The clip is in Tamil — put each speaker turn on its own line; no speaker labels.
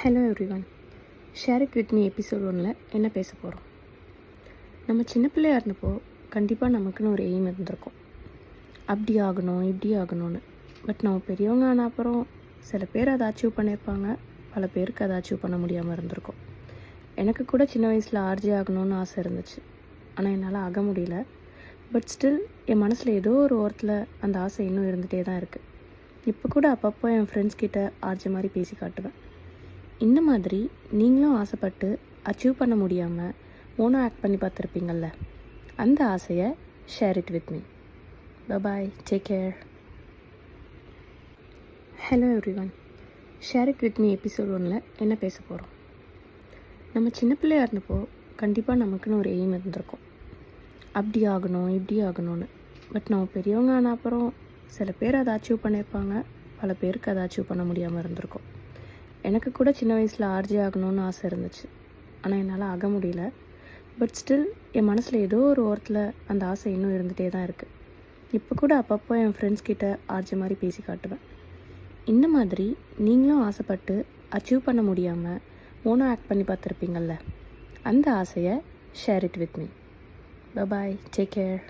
Hello everyone, share it with me episode 1ல் என்ன பேச போகிறோம். நம்ம சின்ன பிள்ளையாக இருந்தப்போ கண்டிப்பாக நமக்குன்னு ஒரு எய்ம் இருந்திருக்கும். அப்படி ஆகணும் இப்படி ஆகணும்னு. பட் நம்ம பெரியவங்க ஆன அப்புறம் சில பேர் அதை அச்சீவ் பண்ணியிருப்பாங்க, பல பேருக்கு அதை அச்சீவ் பண்ண முடியாமல் இருந்திருக்கும். எனக்கு கூட சின்ன வயசில் ஆர்ஜே ஆகணும்னு ஆசை இருந்துச்சு. ஆனால் என்னால் ஆக முடியல. பட் ஸ்டில் என் மனசில் ஏதோ ஒரு ஓரத்தில் அந்த ஆசை இன்னும் இருந்துகிட்டே தான் இருக்குது. இப்போ கூட அப்பப்போ என் ஃப்ரெண்ட்ஸ் கிட்ட ஆர்ஜே மாதிரி பேசி காட்டுவேன். இந்த மாதிரி நீங்களும் ஆசைப்பட்டு அச்சீவ் பண்ண முடியாமல் ஓனாக ஆக்ட் பண்ணி பார்த்துருப்பீங்கள்ல, அந்த ஆசையை share it with me. Bye, take care. Hello everyone, share it with me episode 1ல் என்ன பேச போகிறோம். நம்ம சின்ன பிள்ளையாக இருந்தப்போ கண்டிப்பாக நமக்குன்னு ஒரு எய்ம் இருந்திருக்கும். அப்படி ஆகணும் இப்படி ஆகணும்னு. பட் நம்ம பெரியவங்க ஆன அப்புறம் சில பேர் அதை அச்சீவ் பண்ணியிருப்பாங்க, பல பேருக்கு அதை அச்சீவ் பண்ண முடியாமல் இருந்திருக்கும். எனக்கு கூட சின்ன வயசில் ஆர்ஜே ஆகணும்னு ஆசை இருந்துச்சு. ஆனால் என்னால் ஆக முடியல. பட் ஸ்டில் என் மனசில் ஏதோ ஒரு ஓரத்தில் அந்த ஆசை இன்னும் இருந்துகிட்டே தான் இருக்குது. இப்போ கூட அப்பப்போ என் ஃப்ரெண்ட்ஸ் கிட்ட ஆர்ஜே மாதிரி பேசி காட்டுவேன். இந்த மாதிரி நீங்களும் ஆசைப்பட்டு அச்சீவ் பண்ண முடியாமல் ஓனாக ஆக்ட் பண்ணி பார்த்துருப்பீங்கள்ல, அந்த ஆசையை share it with me. Bye, take care.